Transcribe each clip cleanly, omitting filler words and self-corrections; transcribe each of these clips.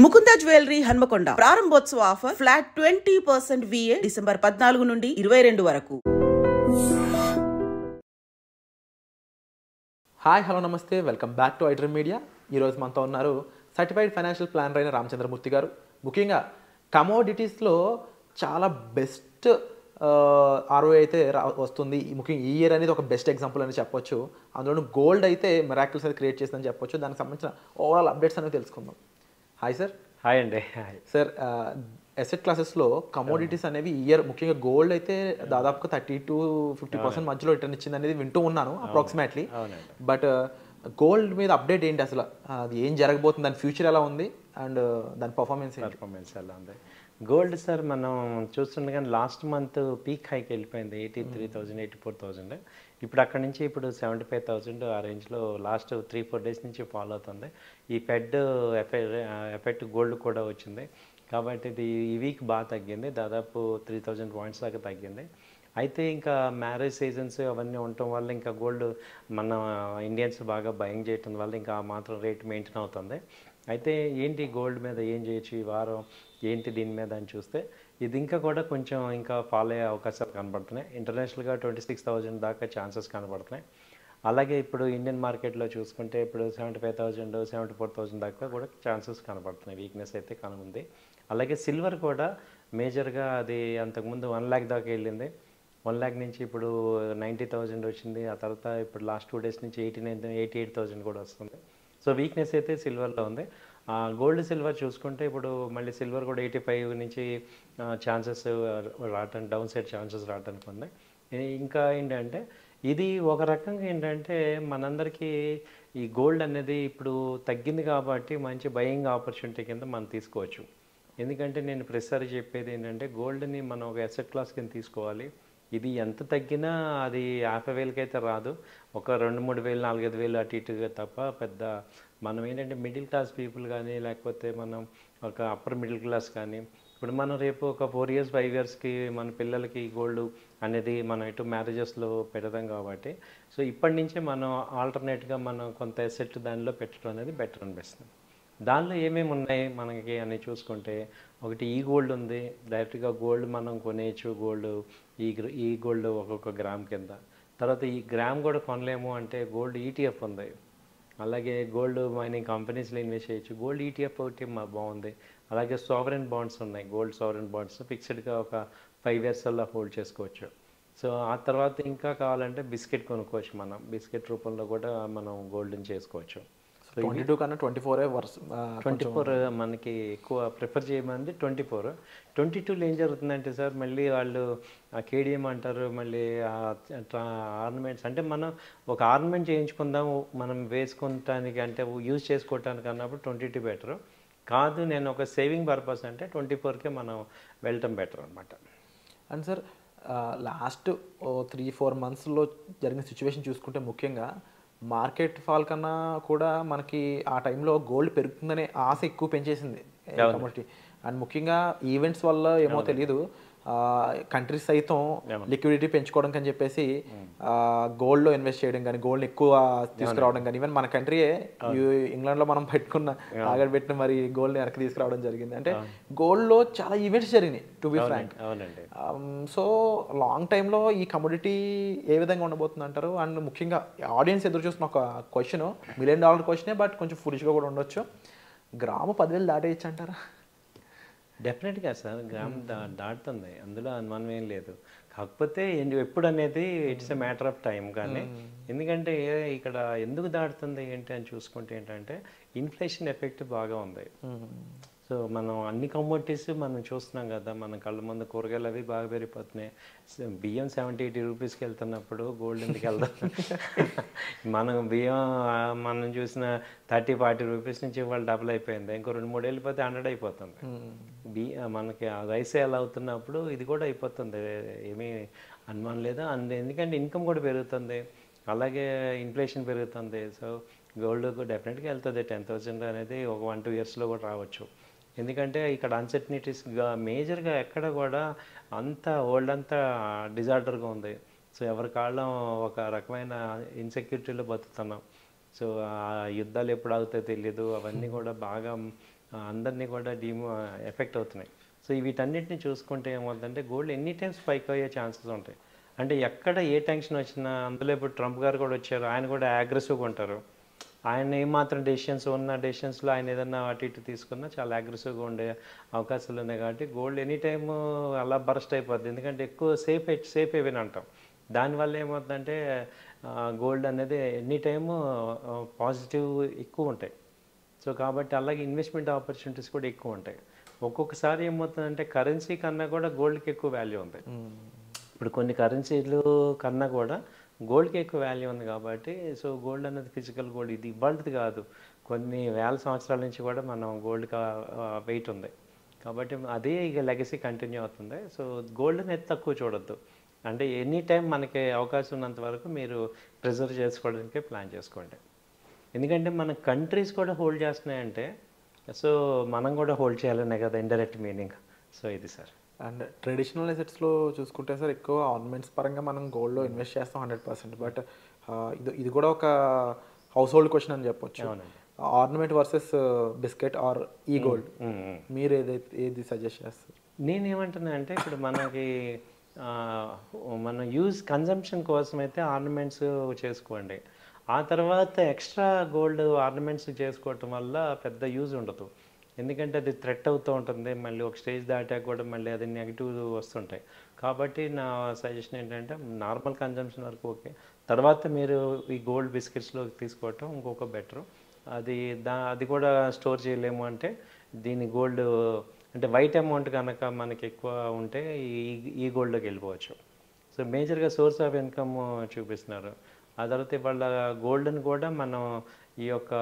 Mukunda jewellery Hanamkonda ప్రారంభోత్సవ offer flat 20% VA December 14 నుండి 22 వరకు. హాయ్ హలో నమస్తే, welcome back to iDream media. ఈరోజు మనతో ఉన్నారు సర్టిఫైడ్ ఫైనాన్షియల్ ప్లానర్ అయిన రామచంద్రమూర్తి గారు. ముఖ్యంగా కమోడిటీస్లో చాలా బెస్ట్ ROI అయితే వస్తుంది. ముఖ్యంగా ఈ ఇయర్ అనేది ఒక బెస్ట్ ఎగ్జాంపుల్ అని చెప్పొచ్చు. అందులోనూ గోల్డ్ అయితే మిరాకిల్స్ అయితే క్రియేట్ చేసిందని చెప్పొచ్చు. దానికి సంబంధించిన ఓవరాల్ అప్డేట్స్ అనేది తెలుసుకుందాం. Hi sir. హాయ్ అండి. హాయ్ సార్, అసెట్ క్లాసెస్లో కమోడిటీస్ అనేవి ఇయర్ ముఖ్యంగా గోల్డ్ అయితే దాదాపుగా 30-50% మధ్యలో రిటర్న్ ఇచ్చింది అనేది వింటూ ఉన్నాను అప్రాక్సిమేట్లీ. బట్ గోల్డ్ మీద అప్డేట్ ఏంటి అసలు? అది ఏం జరగబోతుంది, దాని ఫ్యూచర్ ఎలా ఉంది అండ్ దాని పర్ఫార్మెన్స్ ఎలా ఉంది? గోల్డ్ సార్ మనం చూస్తుండగా లాస్ట్ మంత్ పీక్ హైకి వెళ్ళిపోయింది 83,000 84,000. ఇప్పుడు అక్కడ నుంచి ఇప్పుడు 75,000 ఆ రేంజ్లో లాస్ట్ 3-4 డేస్ నుంచి ఫాలో అవుతుంది. ఈ ఫెడ్ ఎఫెక్ట్ గోల్డ్ కూడా వచ్చింది కాబట్టి ఇది ఈ వీక్ బాగా తగ్గింది, దాదాపు 3,000 పాయింట్స్ దాకా తగ్గింది. అయితే ఇంకా మ్యారేజ్ సీజన్స్ అవన్నీ ఉండటం వల్ల ఇంకా గోల్డ్ మన ఇండియన్స్ బాగా బయింగ్ చేయటం వల్ల ఇంకా ఆ మాత్రం రేట్ మెయింటైన్ అవుతుంది. అయితే ఏంటి గోల్డ్ మీద ఏం చేయొచ్చు ఈ వారం, ఏంటి దీని మీద అని చూస్తే ఇది ఇంకా కూడా కొంచెం ఇంకా ఫాలో అయ్యే అవకాశాలు కనబడుతున్నాయి. ఇంటర్నేషనల్గా 26,000 దాకా ఛాన్సెస్ కనబడుతున్నాయి. అలాగే ఇప్పుడు ఇండియన్ మార్కెట్లో చూసుకుంటే ఇప్పుడు 75,000 74,000 దాకా కూడా ఛాన్సెస్ కనబడుతున్నాయి. వీక్నెస్ అయితే కనుగొంది. అలాగే సిల్వర్ కూడా మేజర్గా అది అంతకుముందు 1 lakh దాకా వెళ్ళింది. 1 lakh నుంచి ఇప్పుడు 90,000 వచ్చింది. ఆ తర్వాత ఇప్పుడు లాస్ట్ 2 days నుంచి 88,000 కూడా వస్తుంది. సో వీక్నెస్ అయితే సిల్వర్లో ఉంది. గోల్డ్ సిల్వర్ చూసుకుంటే ఇప్పుడు మళ్ళీ సిల్వర్ కూడా 85 నుంచి ఛాన్సెస్ రావటానికి, డౌన్ సైడ్ ఛాన్సెస్ రావడానికి ఉంది. ఇంకా ఏంటంటే ఇది ఒక రకంగా ఏంటంటే మనందరికీ ఈ గోల్డ్ అనేది ఇప్పుడు తగ్గింది కాబట్టి మంచి బయింగ్ ఆపర్చునిటీ కింద మనం తీసుకోవచ్చు. ఎందుకంటే నేను ప్రతిసారి చెప్పేది ఏంటంటే గోల్డ్ని మనం ఒక అసెట్ క్లాస్ కింద తీసుకోవాలి. ఇది ఎంత తగ్గినా అది 50,000కి అయితే రాదు, ఒక 2-3,000 4-5,000 అటు ఇటుగా తప్ప పెద్ద మనం ఏంటంటే మిడిల్ క్లాస్ పీపుల్ కానీ లేకపోతే మనం ఒక అప్పర్ మిడిల్ క్లాస్ కానీ ఇప్పుడు మనం రేపు ఒక 4 years 5 yearsకి మన పిల్లలకి గోల్డ్ అనేది మనం ఎటు మ్యారేజెస్లో పెడదాం కాబట్టి సో ఇప్పటి నుంచే మనం ఆల్టర్నేట్గా మనం కొంత ఎసెట్ దానిలో పెట్టడం అనేది బెటర్ అనిపిస్తుంది. దానిలో ఏమేమి ఉన్నాయి మనకి అని చూసుకుంటే ఒకటి ఈ గోల్డ్ ఉంది, డైరెక్ట్గా గోల్డ్ మనం కొనేయచ్చు. గోల్డ్ ఈ గోల్డ్ ఒక్కొక్క గ్రామ్ కింద. తర్వాత ఈ గ్రామ్ కూడా కొనలేము అంటే గోల్డ్ ETF ఉంది. అలాగే గోల్డ్ మైనింగ్ కంపెనీస్లో ఇన్వెస్ట్ చేయొచ్చు. గోల్డ్ ETF ఒకటి బాగుంది. అలాగే సావరెన్ బాండ్స్ ఉన్నాయి, గోల్డ్ సావరెన్ బాండ్స్ ఫిక్స్డ్గా ఒక 5 years అలా హోల్డ్ చేసుకోవచ్చు. సో ఆ తర్వాత ఇంకా కావాలంటే బిస్కెట్ కొనుక్కోవచ్చు. మనం బిస్కెట్ రూపంలో కూడా మనం గోల్డ్ని చేసుకోవచ్చు. 22 కన్నా 24 మనకి ఎక్కువ ప్రిఫర్ చేయమంది. 22లో ఏం జరుగుతుందంటే సార్ మళ్ళీ వాళ్ళు KDM అంటారు, మళ్ళీ ఆర్నమెంట్స్ అంటే మనం ఒక ఆర్నమెంట్ చేయించుకుందాం మనం వేసుకుంటానికి అంటే యూజ్ చేసుకోవటానికి అన్నప్పుడు 22 బెటర్ కాదు. నేను ఒక సేవింగ్ పర్పస్ అంటే 24కే మనం వెళ్ళటం బెటర్ అనమాట. అండ్ సార్, లాస్ట్ 3-4 monthsలో జరిగిన సిచ్యువేషన్ చూసుకుంటే ముఖ్యంగా మార్కెట్ ఫాల్ కన్నా కూడా మనకి ఆ టైంలో గోల్డ్ పెరుగుతుందనే ఆశ ఎక్కువ పెంచేసింది కమోడిటీ. అండ్ ముఖ్యంగా ఈవెంట్స్ వల్ల ఏమో తెలియదు, కంట్రీస్ సైతం లిక్విడిటీ పెంచుకోవడం అని చెప్పేసి గోల్డ్లో ఇన్వెస్ట్ చేయడం కానీ, గోల్డ్ ఎక్కువ తీసుకురావడం కానీ, ఈవెన్ మన కంట్రీయే ఇంగ్లాండ్లో మనం ఆగబెట్టిన మరి గోల్డ్ని వెనక్కి తీసుకురావడం జరిగింది. అంటే గోల్డ్లో చాలా ఈవెంట్స్ జరిగినాయి to be frank. So long టైంలో ఈ కమోడిటీ ఏ విధంగా ఉండబోతుంది అంటారు? అండ్ ముఖ్యంగా ఆడియన్స్ ఎదురు చూస్తున్న ఒక క్వశ్చన్, $1 million క్వశ్చనే, బట్ కొంచెం ఫులిష్గా కూడా ఉండొచ్చు. గ్రాము 10,000 దాటేయచ్చు అంటారా? డెఫినెట్గా సార్ గ్రామ్ దాటుతుంది, అందులో అనుమానం ఏం లేదు. కాకపోతే ఎప్పుడు అనేది it's a matter of time. కానీ ఎందుకంటే ఇక్కడ ఎందుకు దాటుతుంది ఏంటి అని చూసుకుంటే ఏంటంటే ఇన్ఫ్లేషన్ ఎఫెక్ట్ బాగా ఉంది. సో మనం అన్ని కమోడిటీస్ మనం చూస్తున్నాం కదా, మన కళ్ళ ముందు కూరగాయలు అవి బాగా పెరిగిపోతున్నాయి. బియ్యం 70-80 రూపీస్కి వెళ్తున్నప్పుడు గోల్డ్ ఎందుకు వెళ్దాం? మనం బియ్యం మనం చూసిన 30-40 రూపీస్ నుంచి వాళ్ళు డబుల్ అయిపోయింది. ఇంకో 2-3 వెళ్ళిపోతే 100 అయిపోతుంది. మనకి రైస్ ఎలా అవుతున్నప్పుడు ఇది కూడా అయిపోతుంది, ఏమీ అనుమానం లేదు. ఎందుకంటే ఇన్కమ్ కూడా పెరుగుతుంది, అలాగే ఇన్ఫ్లేషన్ పెరుగుతుంది. సో గోల్డ్ డెఫినెట్గా వెళ్తుంది. 10,000 అనేది ఒక 1-2 yearsలో కూడా రావచ్చు. ఎందుకంటే ఇక్కడ అన్సర్టనిటీస్గా మేజర్గా ఎక్కడ కూడా అంతా వరల్డ్ అంతా డిజార్డర్గా ఉంది. సో ఎవరి కాళ్ళం ఒక రకమైన ఇన్సెక్యూరిటీలో బతుకుతున్నాం. సో ఆ యుద్ధాలు ఎప్పుడు అవుతాయో తెలియదు, అవన్నీ కూడా బాగా అందరినీ కూడా ఎఫెక్ట్ అవుతున్నాయి. సో వీటన్నిటిని చూసుకుంటే ఏమవుతుందంటే గోల్డ్ ఎనీ టైమ్ స్పైక్ అయ్యే ఛాన్సెస్ ఉంటాయి. అంటే ఎక్కడ ఏ టెన్షన్ వచ్చినా, అందులో ఇప్పుడు ట్రంప్ గారు కూడా వచ్చారు, ఆయన కూడా అగ్రెసివ్గా ఉంటారు. ఆయన ఏమాత్రం డెసిషన్స్ ఉన్న డెసిషన్స్లో ఆయన ఏదన్నా అటు ఇటు తీసుకున్నా చాలా అగ్రెసివ్గా ఉండే అవకాశాలు ఉన్నాయి. కాబట్టి గోల్డ్ ఎనీ టైమ్ అలా బరస్ట్ అయిపోద్ది. ఎందుకంటే ఎక్కువ సేఫ్ హెవెన్ అంటాం. దానివల్ల ఏమవుతుందంటే గోల్డ్ అనేది ఎనీ టైము పాజిటివ్ ఎక్కువ ఉంటాయి. సో కాబట్టి అలాగే ఇన్వెస్ట్మెంట్ ఆపర్చునిటీస్ కూడా ఎక్కువ ఉంటాయి. ఒక్కొక్కసారి ఏమవుతుందంటే కరెన్సీ కన్నా కూడా గోల్డ్కి ఎక్కువ వాల్యూ ఉంది. ఇప్పుడు కొన్ని కరెన్సీలు కన్నా కూడా గోల్డ్కి ఎక్కువ వాల్యూ ఉంది. కాబట్టి సో గోల్డ్ అనేది ఫిజికల్ గోల్డ్ ఇది ఇవాళది కాదు, కొన్ని వేల సంవత్సరాల నుంచి కూడా మనం గోల్డ్కి వెయిట్ ఉంది. కాబట్టి అదే ఇక లెగసీ కంటిన్యూ అవుతుంది. సో గోల్డ్ అనేది తక్కువ చూడొద్దు. అంటే ఎనీ టైం మనకి అవకాశం ఉన్నంత వరకు మీరు ప్రిజర్వ్ చేసుకోవడానికి ప్లాన్ చేసుకోండి. ఎందుకంటే మన కంట్రీస్ కూడా హోల్డ్ చేస్తున్నాయంటే సో మనం కూడా హోల్డ్ చేయాలనే కదా ఇండైరెక్ట్ మీనింగ్. సో ఇది సార్. అండ్ ట్రెడిషనల్ అసెట్స్లో చూసుకుంటే సార్ ఎక్కువ ఆర్నమెంట్స్ పరంగా మనం గోల్డ్లో ఇన్వెస్ట్ చేస్తాం 100%. బట్ ఇది కూడా ఒక హౌస్ హోల్డ్ క్వశ్చన్ అని చెప్పొచ్చు. ఆర్నమెంట్ వర్సెస్ బిస్కెట్ ఆర్ ఈ గోల్డ్, మీరు ఏది సజెస్ట్ చేస్తారు? నేనేమంటున్నా అంటే ఇప్పుడు మనకి మన కన్జంప్షన్ కోసం అయితే ఆర్నమెంట్స్ చేసుకోండి. ఆ తర్వాత ఎక్స్ట్రా గోల్డ్ ఆర్నమెంట్స్ చేసుకోవటం వల్ల పెద్ద యూజ్ ఉండదు. ఎందుకంటే అది థ్రెట్ అవుతూ ఉంటుంది. మళ్ళీ ఒక స్టేజ్ దాటాక కూడా మళ్ళీ అది నెగిటివ్ వస్తుంటాయి. కాబట్టి నా సజెషన్ ఏంటంటే నార్మల్ కన్జంప్షన్ వరకు ఓకే, తర్వాత మీరు ఈ గోల్డ్ బిస్కెట్స్లో తీసుకోవటం ఇంకొక బెటరు. అది కూడా స్టోర్ చేయలేము అంటే దీని గోల్డ్ అంటే వైట్ అమౌంట్ కనుక మనకి ఎక్కువ ఉంటే ఈ గోల్డ్లోకి వెళ్ళిపోవచ్చు. సో మేజర్గా సోర్స్ ఆఫ్ ఇన్కమ్ చూపిస్తున్నారు. ఆ తర్వాత వాళ్ళ గోల్డ్ని కూడా మనం ఈ యొక్క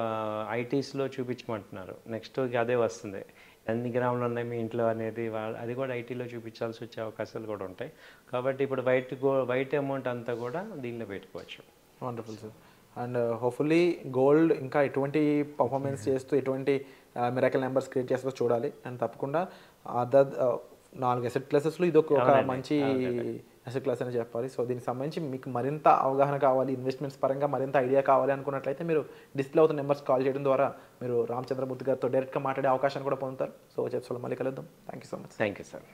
ఐటీస్లో చూపించమంటున్నారు. నెక్స్ట్ అదే వస్తుంది, ఎన్ని గ్రాములు ఉన్నాయి మీ ఇంట్లో అనేది అది కూడా ఐటీలో చూపించాల్సి వచ్చే అవకాశాలు కూడా ఉంటాయి. కాబట్టి ఇప్పుడు వైట్ అమౌంట్ అంతా కూడా దీనిలో పెట్టుకోవచ్చు. Wonderful sir. And hopefully gold ఇంకా ఎటువంటి పర్ఫార్మెన్స్ చేస్తూ ఎటువంటి మిరాకిల్ నెంబర్స్ క్రియేట్ చేస్తూ చూడాలి. అండ్ తప్పకుండా అదర్ 4 అసెట్ క్లాసెస్లో ఇది ఒక మంచి అసెట్ క్లాస్ అని చెప్పాలి. సో దీనికి సంబంధించి మీకు మరింత అవగాహన కావాలి, ఇన్వెస్ట్మెంట్స్ పరంగా మరింత ఐడియా కావాలి అనుకున్నట్లయితే మీరు డిస్ప్లే అవుతున్న నెంబర్స్ కాల్ చేయడం ద్వారా మీరు రామచంద్రమూర్తి గారితో డైరెక్ట్గా మాట్లాడే అవకాశాన్ని కూడా పొందుతారు. సో వచ్చే మళ్ళీ కలుద్దాం. Thank you so much. Thank you sir.